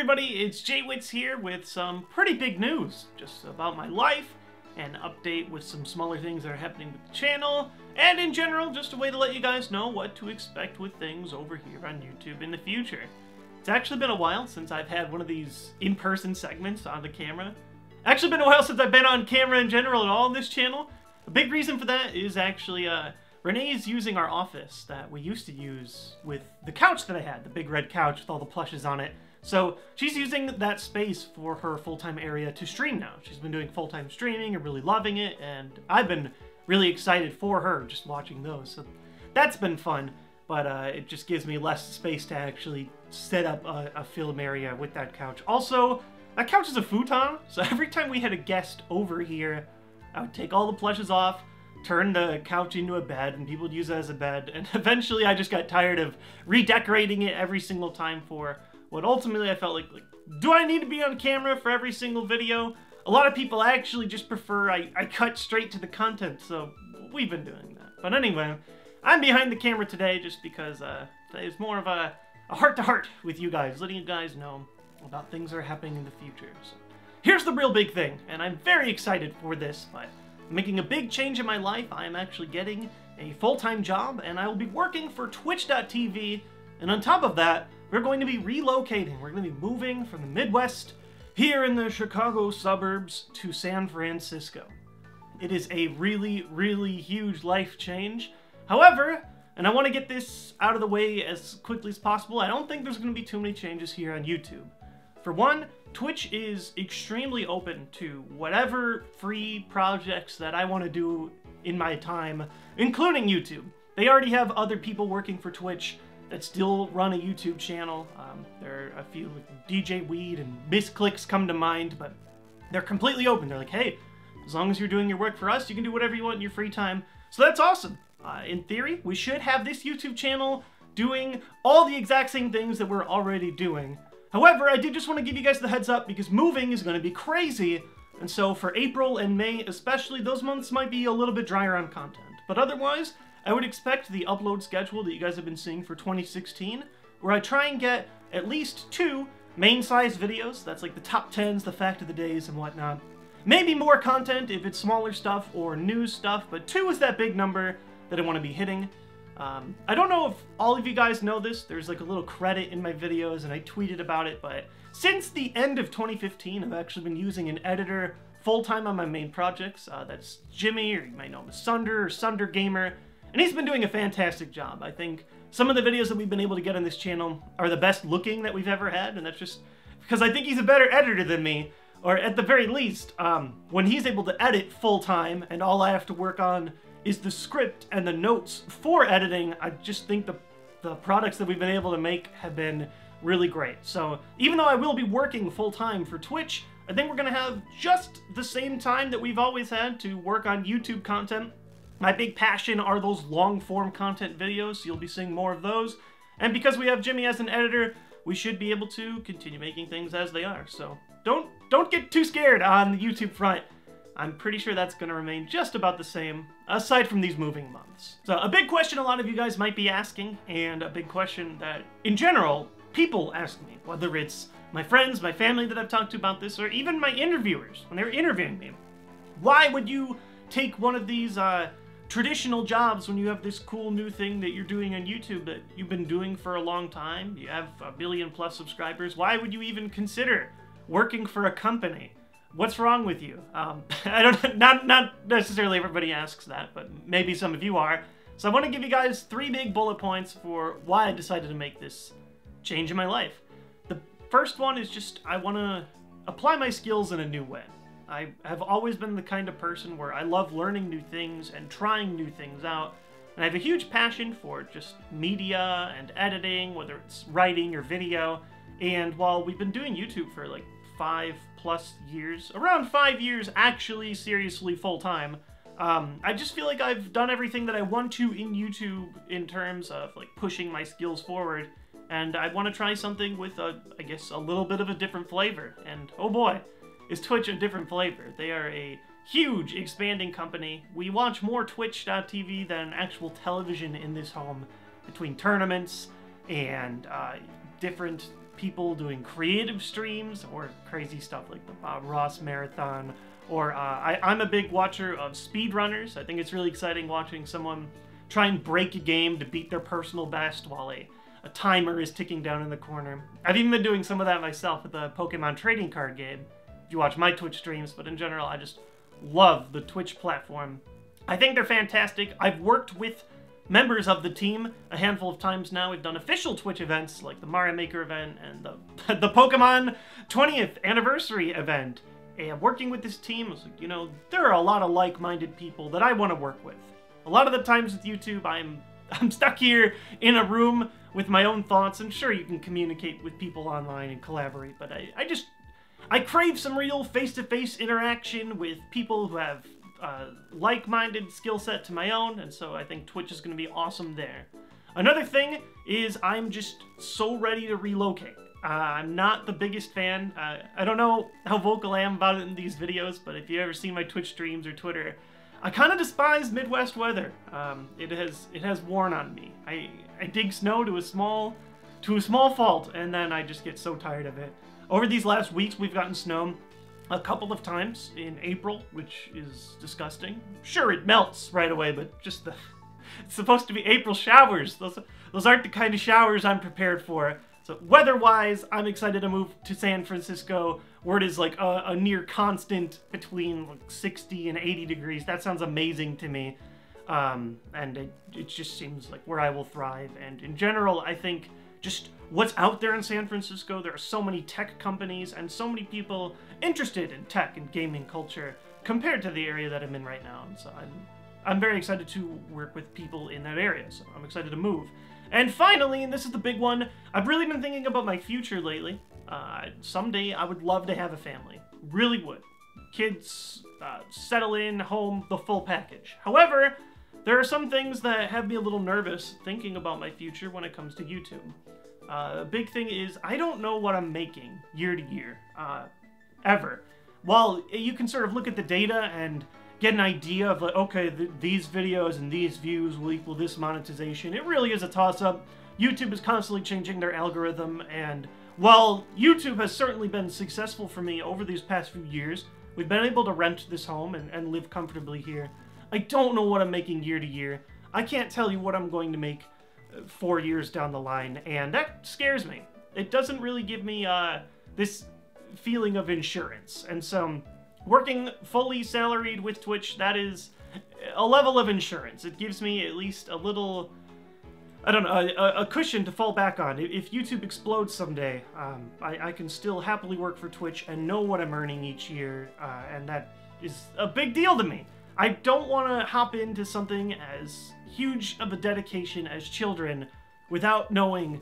everybody, it's TheJWittz here with some pretty big news just about my life, an update with some smaller things that are happening with the channel, and in general, just a way to let you guys know what to expect with things over here on YouTube in the future. It's actually been a while since I've had one of these in-person segments on the camera. Actually been a while since I've been on camera in general at all on this channel. A big reason for that is actually, Renee's using our office that we used to use with the couch that I had, the big red couch with all the plushes on it. So she's using that space for her full-time area to stream now. She's been doing full-time streaming and really loving it, and I've been really excited for her just watching those. So that's been fun, but it just gives me less space to actually set up a film area with that couch. Also, that couch is a futon, so every time we had a guest over here, I would take all the plushes off, turn the couch into a bed, and people would use it as a bed, and eventually I just got tired of redecorating it every single time for what ultimately I felt like, do I need to be on camera for every single video? A lot of people actually just prefer I cut straight to the content, so we've been doing that. But anyway, I'm behind the camera today just because it's more of a heart-to-heart with you guys, letting you guys know about things that are happening in the future. So here's the real big thing, and I'm very excited for this, but I'm making a big change in my life. I am actually getting a full-time job, and I will be working for Twitch.tv, and on top of that, we're going to be relocating. We're going to be moving from the Midwest here in the Chicago suburbs to San Francisco. It is a really, really huge life change. However, and I want to get this out of the way as quickly as possible, I don't think there's going to be too many changes here on YouTube. For one, Twitch is extremely open to whatever free projects that I want to do in my time, including YouTube. They already have other people working for Twitch that still run a YouTube channel. There are a few, like TheJWittz and Misclicks come to mind, but they're completely open. They're like, hey, as long as you're doing your work for us, you can do whatever you want in your free time. So that's awesome. In theory, we should have this YouTube channel doing all the exact same things that we're already doing. However, I did just want to give you guys the heads up because moving is going to be crazy. And so for April and May especially, those months might be a little bit drier on content. But otherwise, I would expect the upload schedule that you guys have been seeing for 2016, where I try and get at least 2 main-sized videos. That's like the top 10s, the fact of the days, and whatnot. Maybe more content if it's smaller stuff or news stuff, but 2 is that big number that I want to be hitting. I don't know if all of you guys know this. There's like a little credit in my videos, and I tweeted about it, but since the end of 2015, I've actually been using an editor full-time on my main projects. That's Jimmy, or you might know him as Sunder, or Sunder Gamer. And he's been doing a fantastic job. I think some of the videos that we've been able to get on this channel are the best looking that we've ever had, and that's just because I think he's a better editor than me, or at the very least, when he's able to edit full-time and all I have to work on is the script and the notes for editing, I just think the products that we've been able to make have been really great. So even though I will be working full-time for Twitch, I think we're going to have just the same time that we've always had to work on YouTube content. My big passion are those long-form content videos, so you'll be seeing more of those. And because we have Jimmy as an editor, we should be able to continue making things as they are. So don't get too scared on the YouTube front. I'm pretty sure that's going to remain just about the same, aside from these moving months. So a big question a lot of you guys might be asking, and a big question that, in general, people ask me, whether it's my friends, my family that I've talked to about this, or even my interviewers when they were interviewing me. Why would you take one of these traditional jobs when you have this cool new thing that you're doing on YouTube that you've been doing for a long time? You have 1 billion+ subscribers. Why would you even consider working for a company? What's wrong with you? I don't, not necessarily everybody asks that, but maybe some of you are. So I want to give you guys 3 big bullet points for why I decided to make this change in my life. The first one is just I want to apply my skills in a new way. I have always been the kind of person where I love learning new things and trying new things out. And I have a huge passion for just media and editing, whether it's writing or video. And while we've been doing YouTube for like 5+ years, around 5 years actually seriously full-time, I just feel like I've done everything that I want to in YouTube in terms of like pushing my skills forward. And I want to try something with I guess a little bit of a different flavor. And oh boy, is Twitch a different flavor. They are a huge expanding company. We watch more Twitch.tv than actual television in this home, between tournaments and different people doing creative streams or crazy stuff like the Bob Ross Marathon. Or I'm a big watcher of speedrunners. I think it's really exciting watching someone try and break a game to beat their personal best while a timer is ticking down in the corner. I've even been doing some of that myself with the Pokemon trading card game, if you watch my Twitch streams, but in general, I just love the Twitch platform. I think they're fantastic. I've worked with members of the team a handful of times now. We've done official Twitch events like the Mario Maker event and the Pokemon 20th anniversary event. And working with this team, I was like, you know, there are a lot of like-minded people that I want to work with. A lot of the times with YouTube, I'm stuck here in a room with my own thoughts, and sure, you can communicate with people online and collaborate, but I crave some real face-to-face interaction with people who have like-minded skill set to my own, and so I think Twitch is going to be awesome there. Another thing is I'm just so ready to relocate. I'm not the biggest fan. I don't know how vocal I am about it in these videos, but if you ever see my Twitch streams or Twitter, I kind of despise Midwest weather. It has worn on me. I dig snow to a small fault, and then I just get so tired of it. Over these last weeks, we've gotten snow a couple of times in April, which is disgusting. Sure, it melts right away, but just it's supposed to be April showers. Those aren't the kind of showers I'm prepared for. So weather-wise, I'm excited to move to San Francisco, where it is like a near constant between like 60 and 80 degrees. That sounds amazing to me. And it just seems like where I will thrive. And in general, I think just what's out there in San Francisco, there are so many tech companies and so many people interested in tech and gaming culture compared to the area that I'm in right now. And so I'm very excited to work with people in that area. So I'm excited to move. And finally, and this is the big one, I've really been thinking about my future lately. Someday I would love to have a family. Really would. Kids, settle in, home, the full package. However, there are some things that have me a little nervous thinking about my future when it comes to YouTube. A big thing is I don't know what I'm making year to year, ever. While you can sort of look at the data and get an idea of like, okay, these videos and these views will equal this monetization. It really is a toss-up. YouTube is constantly changing their algorithm, and while YouTube has certainly been successful for me over these past few years, we've been able to rent this home and live comfortably here. I don't know what I'm making year to year. I can't tell you what I'm going to make 4 years down the line, and that scares me. It doesn't really give me this feeling of insurance, and so working fully salaried with Twitch, that is a level of insurance. It gives me at least a little, I don't know, a cushion to fall back on. If YouTube explodes someday, I can still happily work for Twitch and know what I'm earning each year, and that is a big deal to me. I don't want to hop into something as huge of a dedication as children without knowing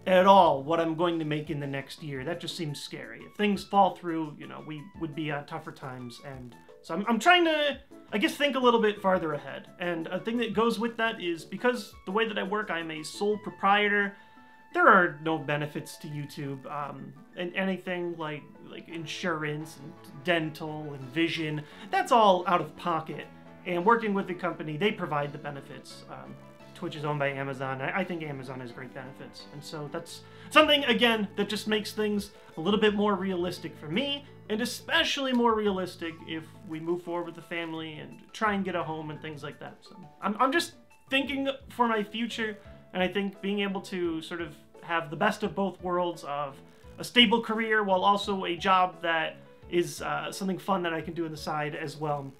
at all what I'm going to make in the next year. That just seems scary. If things fall through, you know, we would be on tougher times, and so I'm trying to, I guess, think a little bit farther ahead. And a thing that goes with that is because the way that I work, I'm a sole proprietor, there are no benefits to YouTube, and anything like insurance and dental and vision, that's all out of pocket. And working with the company, they provide the benefits. Twitch is owned by Amazon. I think Amazon has great benefits. And so that's something, again, that just makes things a little bit more realistic for me, and especially more realistic if we move forward with the family and try and get a home and things like that. So I'm just thinking for my future, and I think being able to sort of have the best of both worlds of a stable career while also a job that is something fun that I can do on the side as well.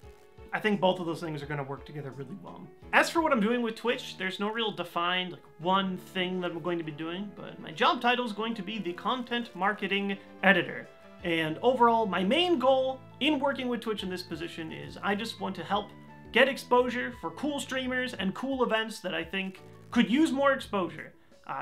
I think both of those things are going to work together really well. As for what I'm doing with Twitch, there's no real defined one thing that I'm going to be doing, but my job title is going to be the Content Marketing Editor. And overall, my main goal in working with Twitch in this position is I just want to help get exposure for cool streamers and cool events that I think could use more exposure.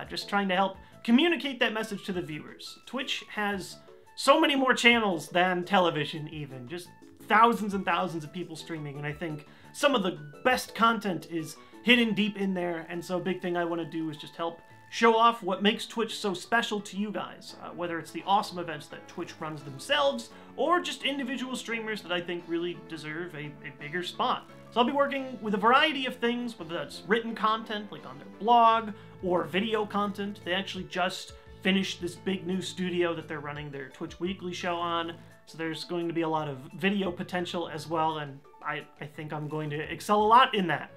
Just trying to help communicate that message to the viewers. Twitch has so many more channels than television even, just thousands and thousands of people streaming, and I think some of the best content is hidden deep in there, and so a big thing I want to do is just help show off what makes Twitch so special to you guys, whether it's the awesome events that Twitch runs themselves, or just individual streamers that I think really deserve a bigger spot. So I'll be working with a variety of things, whether that's written content, like on their blog, or video content. They actually just finished this big new studio that they're running their Twitch Weekly show on. So there's going to be a lot of video potential as well, and I think I'm going to excel a lot in that.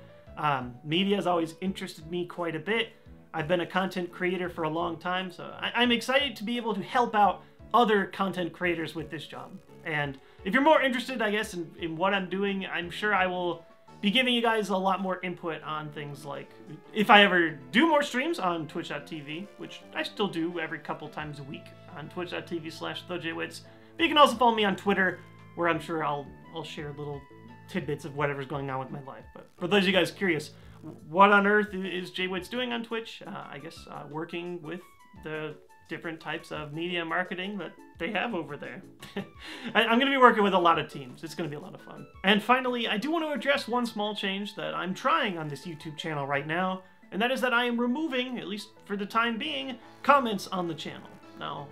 Media has always interested me quite a bit. I've been a content creator for a long time, so I'm excited to be able to help out other content creators with this job. And if you're more interested, I guess, in what I'm doing, I'm sure I will be giving you guys a lot more input on things like if I ever do more streams on twitch.tv, which I still do every couple times a week on twitch.tv/TheJWittz. But you can also follow me on Twitter, where I'm sure I'll share little tidbits of whatever's going on with my life. But for those of you guys curious, what on earth is TheJWittz doing on Twitch? I guess working with the different types of media marketing that they have over there. I'm going to be working with a lot of teams. It's going to be a lot of fun. And finally, I do want to address one small change that I'm trying on this YouTube channel right now, and that is that I am removing, at least for the time being, comments on the channel. Now,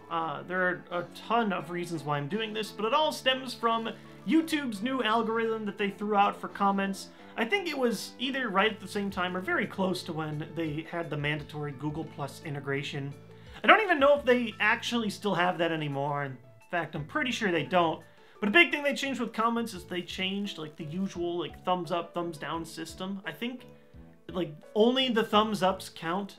there are a ton of reasons why I'm doing this, but it all stems from YouTube's new algorithm that they threw out for comments. I think it was either right at the same time or very close to when they had the mandatory Google Plus integration. I don't even know if they actually still have that anymore. In fact, I'm pretty sure they don't. But a big thing they changed with comments is they changed like the usual like thumbs up, thumbs down system. I think like only the thumbs ups count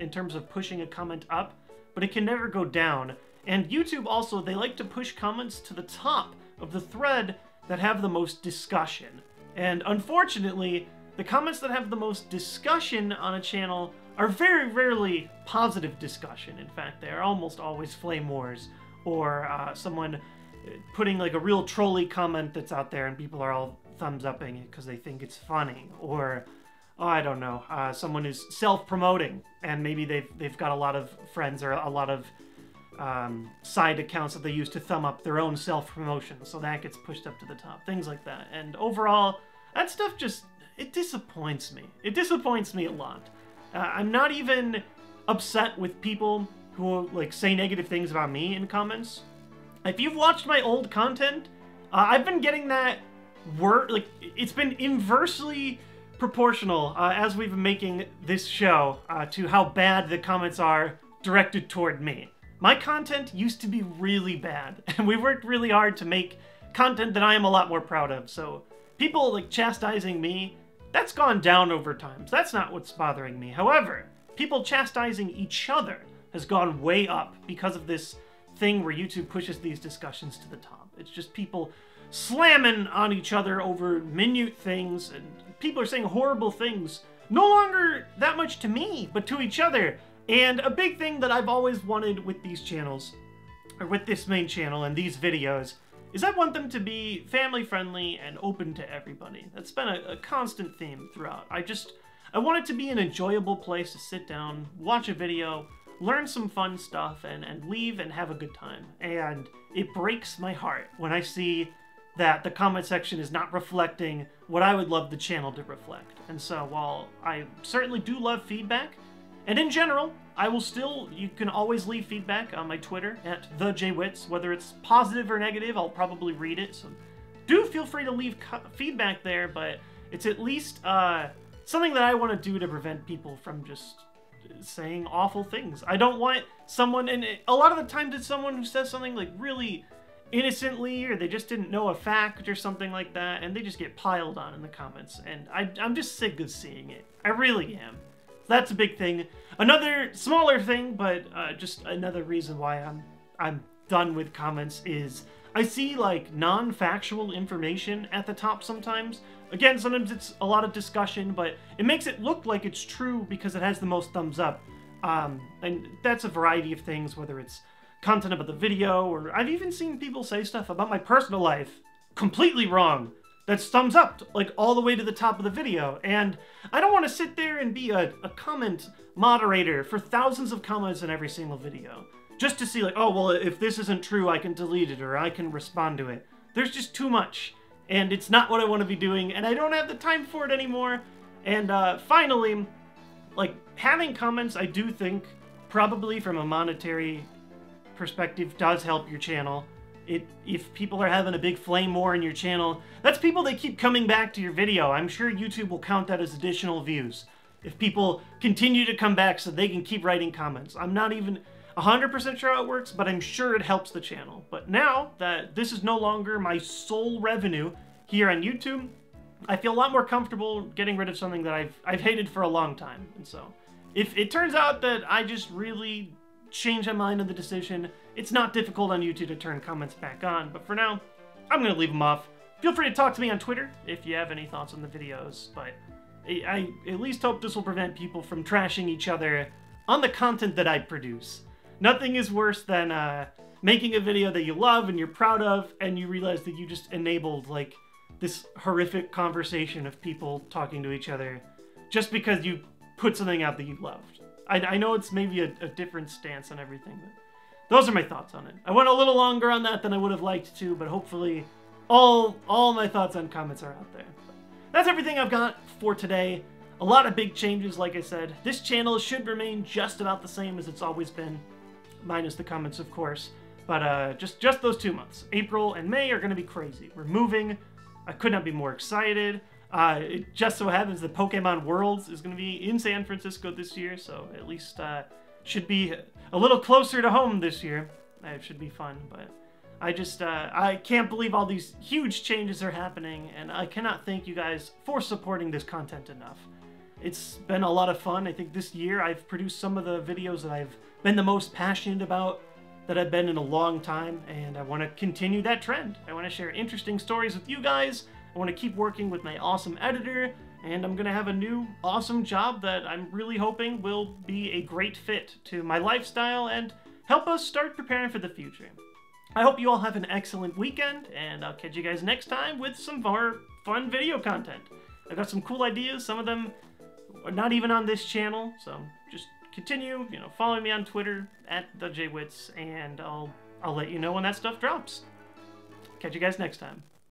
in terms of pushing a comment up, but it can never go down. And YouTube also, they like to push comments to the top of the thread that have the most discussion. And unfortunately, the comments that have the most discussion on a channel are very rarely positive discussion. In fact, they are almost always flame wars, or someone putting like a real trolly comment that's out there and people are all thumbs upping it because they think it's funny, or oh, I don't know, someone who's self-promoting and maybe they've got a lot of friends or a lot of side accounts that they use to thumb up their own self-promotion, so that gets pushed up to the top, things like that. And overall, that stuff just, it disappoints me. It disappoints me a lot. I'm not even upset with people who like say negative things about me in comments. If you've watched my old content, I've been getting that word, like it's been inversely proportional as we've been making this show to how bad the comments are directed toward me. My content used to be really bad, and we worked really hard to make content that I am a lot more proud of. So people like chastising me, that's gone down over time. So that's not what's bothering me. However, people chastising each other has gone way up because of this thing where YouTube pushes these discussions to the top. It's just people slamming on each other over minute things, and people are saying horrible things, no longer that much to me, but to each other. And a big thing that I've always wanted with these channels, or with this main channel and these videos, is I want them to be family-friendly and open to everybody. That's been a constant theme throughout. I want it to be an enjoyable place to sit down, watch a video, learn some fun stuff, and leave and have a good time. And it breaks my heart when I see that the comment section is not reflecting what I would love the channel to reflect. And so while I certainly do love feedback, and in general, I will still, you can always leave feedback on my Twitter at TheJWittz, whether it's positive or negative, I'll probably read it. So do feel free to leave feedback there, but it's at least something that I want to do to prevent people from just saying awful things. I don't want someone, and a lot of the times it's someone who says something like really innocently, or they just didn't know a fact or something like that, and they just get piled on in the comments, and I'm just sick of seeing it. I really am. That's a big thing. Another smaller thing, but just another reason why I'm done with comments is I see like non-factual information at the top sometimes. Again, sometimes it's a lot of discussion, but it makes it look like it's true because it has the most thumbs up. And that's a variety of things, whether it's content about the video, or I've even seen people say stuff about my personal life completely wrong. That's thumbs up, like all the way to the top of the video. And I don't want to sit there and be a comment moderator for thousands of comments in every single video, just to see like, oh, well, if this isn't true, I can delete it, or I can respond to it. There's just too much, and it's not what I want to be doing, and I don't have the time for it anymore. And finally, like, having comments, I do think, probably from a monetary perspective, does help your channel. If people are having a big flame war in your channel, that's people that keep coming back to your video. I'm sure YouTube will count that as additional views. If people continue to come back so they can keep writing comments. I'm 100% sure how it works, but I'm sure it helps the channel. But now that this is no longer my sole revenue here on YouTube, I feel a lot more comfortable getting rid of something that I've hated for a long time. And so, if it turns out that I just really change my mind on the decision, it's not difficult on YouTube to turn comments back on. But for now, I'm going to leave them off. Feel free to talk to me on Twitter if you have any thoughts on the videos, but I at least hope this will prevent people from trashing each other on the content that I produce. Nothing is worse than making a video that you love and you're proud of, and you realize that you just enabled, like, this horrific conversation of people talking to each other just because you put something out that you loved. I know it's maybe a different stance on everything, but those are my thoughts on it. I went a little longer on that than I would have liked to, but hopefully all my thoughts on comments are out there. But that's everything I've got for today. A lot of big changes, like I said. This channel should remain just about the same as it's always been, minus the comments, of course. But just those 2 months. April and May are going to be crazy. We're moving. I could not be more excited. It just so happens that Pokemon Worlds is going to be in San Francisco this year, so at least should be a little closer to home this year. It should be fun, but I can't believe all these huge changes are happening, and I cannot thank you guys for supporting this content enough. It's been a lot of fun. I think this year I've produced some of the videos that I've been the most passionate about that I've been in a long time, and I want to continue that trend. I want to share interesting stories with you guys. I want to keep working with my awesome editor, and I'm going to have a new awesome job that I'm really hoping will be a great fit to my lifestyle and help us start preparing for the future. I hope you all have an excellent weekend, and I'll catch you guys next time with some more fun video content. I've got some cool ideas. Some of them are not even on this channel, so just continue, following me on Twitter at TheJWittz, and I'll let you know when that stuff drops. Catch you guys next time.